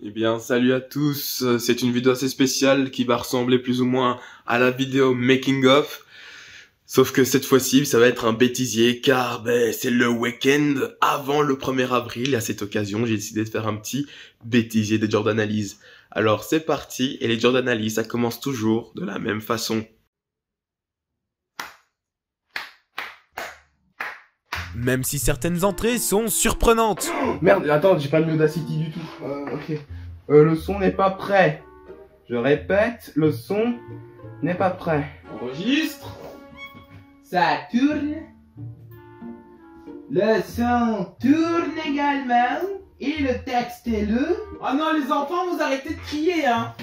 Eh bien, salut à tous, c'est une vidéo assez spéciale qui va ressembler plus ou moins à la vidéo Making of. Sauf que cette fois-ci, ça va être un bêtisier car c'est le week-end avant le 1er avril et à cette occasion, j'ai décidé de faire un petit bêtisier de Jordanalize. Alors c'est parti et les Jordanalize, ça commence toujours de la même façon. Même si certaines entrées sont surprenantes. Merde, attends, j'ai pas mis Audacity du tout. Ok. Le son n'est pas prêt. Je répète, le son n'est pas prêt. Enregistre. Ça tourne. Le son tourne également. Et le texte est le... Oh non, les enfants, vous arrêtez de crier, hein.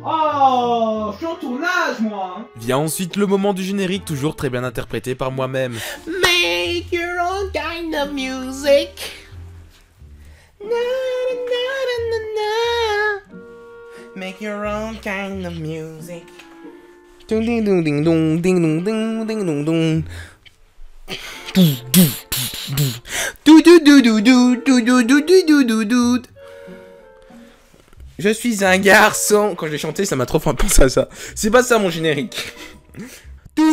Oh, je suis en tournage, moi, hein. Vient ensuite le moment du générique, toujours très bien interprété par moi-même. Make your own kind of music. Na, na, na, na, na. Make your own kind of music. Ding ding ding ding dong ding dong ding ding dong dong. Do do do do do do do do do do do. Je suis un garçon. Quand je l'ai chanté, ça m'a trop fait penser à ça. C'est pas ça mon générique. Ah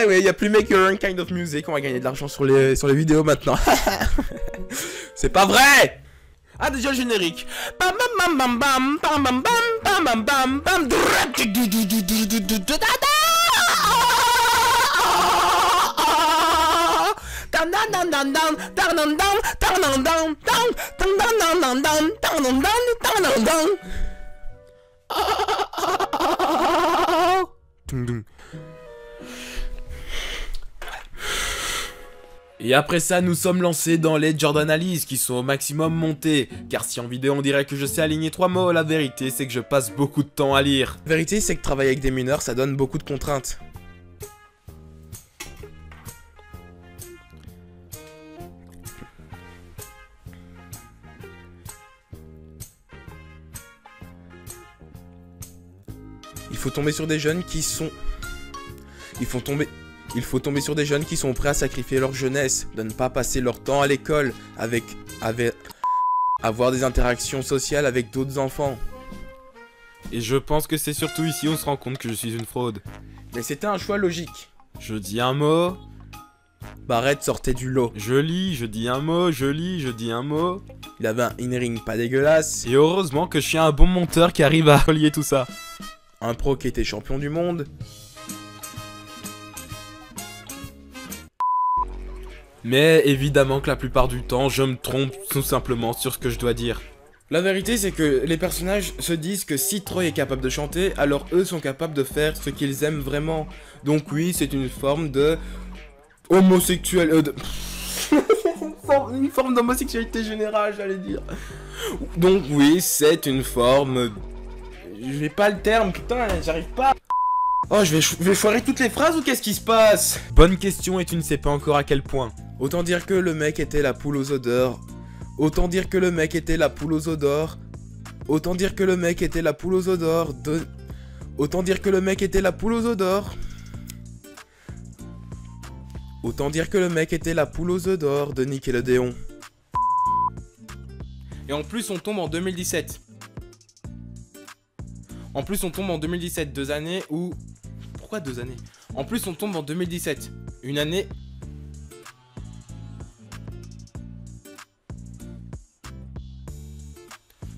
ouais, y a plus Make Your Own Kind of Music. On va gagner de l'argent sur les vidéos maintenant. C'est pas vrai. Ah, déjà le générique. Bam bam bam bam bam bam bam bam bam bam bam. Et après ça, nous sommes lancés dans les Jordanalize qui sont au maximum montés. Car si en vidéo on dirait que je sais aligner 3 mots, la vérité c'est que je passe beaucoup de temps à lire. La vérité c'est que travailler avec des mineurs ça donne beaucoup de contraintes. Il faut tomber sur des jeunes qui sont... Il faut tomber sur des jeunes qui sont prêts à sacrifier leur jeunesse, de ne pas passer leur temps à l'école, avoir des interactions sociales avec d'autres enfants. Et je pense que c'est surtout ici où on se rend compte que je suis une fraude. Mais c'était un choix logique. Je dis un mot. Barrett sortait du lot. Je lis, je dis un mot, je lis, je dis un mot. Il avait un in-ring pas dégueulasse. Et heureusement que je suis un bon monteur qui arrive à relier tout ça. Un pro qui était champion du monde. Mais évidemment que la plupart du temps, je me trompe tout simplement sur ce que je dois dire. La vérité, c'est que les personnages se disent que si Troy est capable de chanter, alors eux sont capables de faire ce qu'ils aiment vraiment. Donc oui, c'est une forme de... homosexuel... une forme d'homosexualité générale, j'allais dire. Donc oui, c'est une forme... J'ai pas le terme, putain, j'arrive pas. Oh, je vais foirer toutes les phrases ou qu'est-ce qui se passe? Bonne question et tu ne sais pas encore à quel point. Autant dire que le mec était la poule aux odeurs. Autant dire que le mec était la poule aux odeurs. Autant dire que le mec était la poule aux odeurs de... Autant dire que le mec était la poule aux odeurs. Autant dire que le mec était la poule aux odeurs de Nickelodeon. Et en plus on tombe en 2017. En plus on tombe en 2017, 2 années où... Pourquoi 2 années? En plus on tombe en 2017, une année...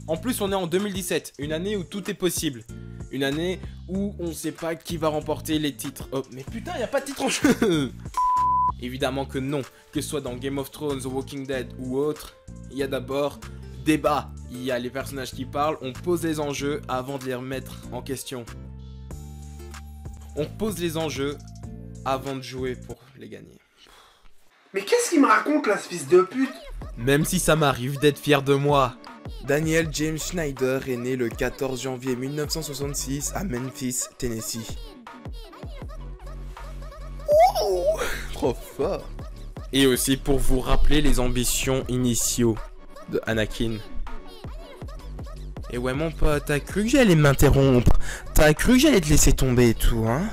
En plus on est en 2017, une année où tout est possible. Une année où on sait pas qui va remporter les titres. Oh mais putain y a pas de titre en jeu. Évidemment que non, que ce soit dans Game of Thrones, The Walking Dead ou autre, il y a d'abord débat. Il y a les personnages qui parlent, on pose les enjeux avant de les remettre en question. On pose les enjeux avant de jouer pour les gagner. Mais qu'est-ce qu'il me raconte là, ce fils de pute? Même si ça m'arrive d'être fier de moi. Daniel James Schneider est né le 14 janvier 1966 à Memphis, Tennessee. Ouh, trop fort. Et aussi pour vous rappeler les ambitions initiaux de Anakin. Et ouais mon pote, t'as cru que j'allais m'interrompre? T'as cru que j'allais te laisser tomber et tout, hein?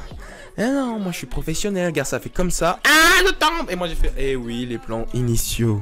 Eh non, moi je suis professionnel, regarde, ça fait comme ça. Ah, le temps! Et moi j'ai fait, eh oui, les plans initiaux.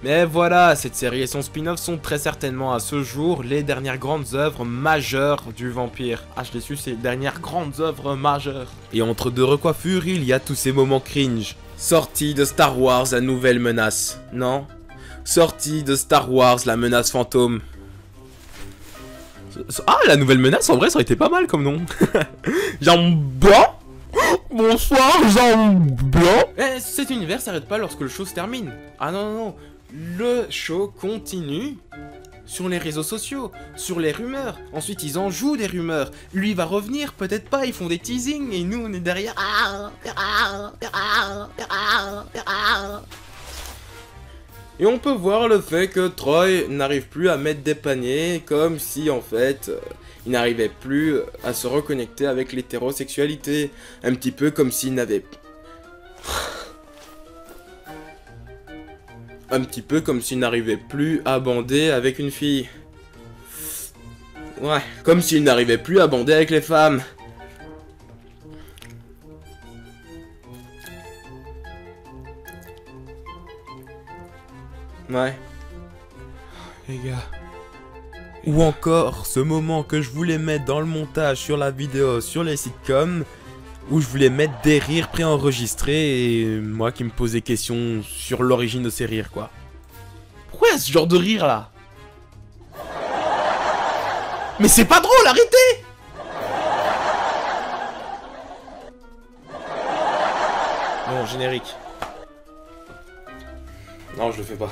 Mais voilà, cette série et son spin-off sont très certainement à ce jour les dernières grandes œuvres majeures du vampire. Ah, je l'ai su, c'est les dernières grandes œuvres majeures. Et entre deux recoiffures, il y a tous ces moments cringe. Sortie de Star Wars, la nouvelle menace. Non. Sortie de Star Wars, la menace fantôme. Ah, la nouvelle menace, en vrai, ça aurait été pas mal comme nom. Jean Blanc. Bonsoir, Jean Blanc. Eh, cet univers s'arrête pas lorsque le show se termine. Ah non, non, non. Le show continue sur les réseaux sociaux, sur les rumeurs. Ensuite, ils en jouent des rumeurs. Lui va revenir, peut-être pas, ils font des teasings et nous, on est derrière. Et on peut voir le fait que Troy n'arrive plus à mettre des paniers, comme si en fait il n'arrivait plus à se reconnecter avec l'hétérosexualité. Un petit peu comme s'il n'avait... Un petit peu comme s'il n'arrivait plus à bander avec une fille. Ouais, comme s'il n'arrivait plus à bander avec les femmes. Ouais. Les gars. Ou encore ce moment que je voulais mettre dans le montage sur la vidéo sur les sitcoms, où je voulais mettre des rires préenregistrés et moi qui me posais question sur l'origine de ces rires quoi. Pourquoi il y a ce genre de rire là? Mais c'est pas drôle, arrêtez! Bon, générique. Non, je le fais pas.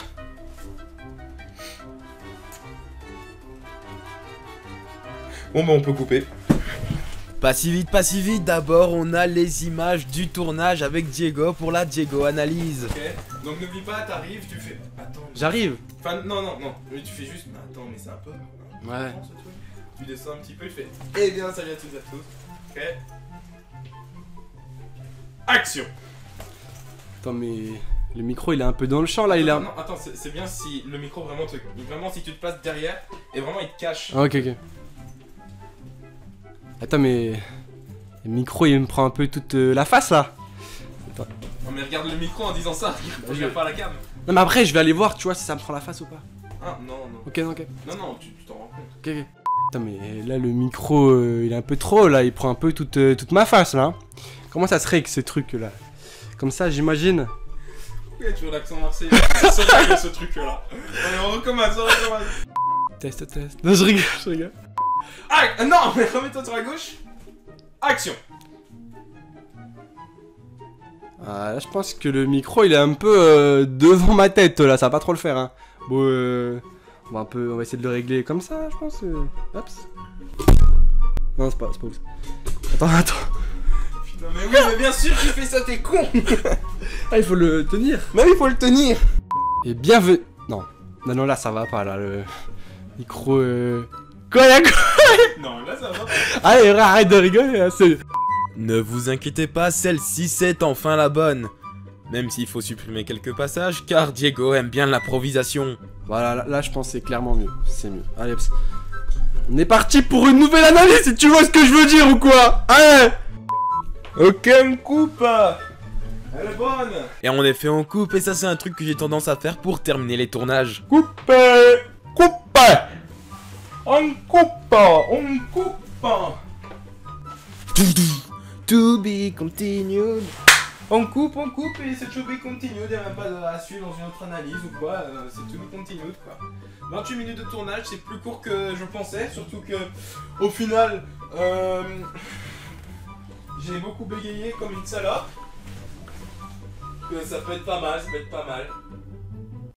Bon bah on peut couper. Pas si vite, d'abord on a les images du tournage avec Diego pour la Diego analyse. Ok, donc n'oublie pas, t'arrives, tu fais... Attends... J'arrive. Enfin non, mais tu fais juste... Mais attends, mais c'est un peu... Ouais. Tu descends un petit peu, tu fais... Eh bien, salut à toutes et à tous. Ok. Action. Attends mais... Le micro il est un peu dans le champ là, il a... Non, attends, c'est bien si le micro vraiment te... Vraiment si tu te places derrière et vraiment il te cache. Ah, ok. Attends mais... Le micro il me prend un peu toute la face là. Attends. Non mais regarde le micro en disant ça, regarde pas la cam. Non mais après je vais aller voir tu vois si ça me prend la face ou pas. Ah non. Ok. Non, tu t'en rends compte. Ok. Attends mais là le micro il est un peu trop là, il prend un peu toute ma face là. Comment ça serait que ce truc là? Comme ça j'imagine. Pourquoi tu veux l'accent marseillais? C'est sérieux ce truc là. Allez on recommence. Test. Non je rigole. Ah non mais remets-toi sur la gauche. Action. Ah là je pense que le micro il est un peu devant ma tête là, ça va pas trop le faire hein. Bon on va essayer de le régler comme ça je pense. Hop. Non c'est pas ouf. Attends. Putain mais oui mais bien sûr tu fais ça, t'es con. Ah il faut le tenir. Mais oui il faut le tenir. Et bienvenue. Non là ça va pas là le micro Quoi y'a quoi? Non là ça va. Allez arrête de rigoler hein, c'est... Ne vous inquiétez pas, celle-ci c'est enfin la bonne. Même s'il faut supprimer quelques passages, car Diego aime bien l'improvisation. Voilà, là je pense que c'est clairement mieux. C'est mieux. Allez, on est parti pour une nouvelle analyse si tu vois ce que je veux dire ou quoi? Allez. Ok, on coupe. Elle est bonne. Et en effet, on coupe, et ça c'est un truc que j'ai tendance à faire pour terminer les tournages. On coupe. To be continued. On coupe et c'est to be continued, il n'y a même pas à suivre dans une autre analyse ou quoi, c'est to be continued quoi. 28 minutes de tournage, c'est plus court que je pensais, surtout que au final, j'ai beaucoup bégayé comme une salope. Que ça peut être pas mal,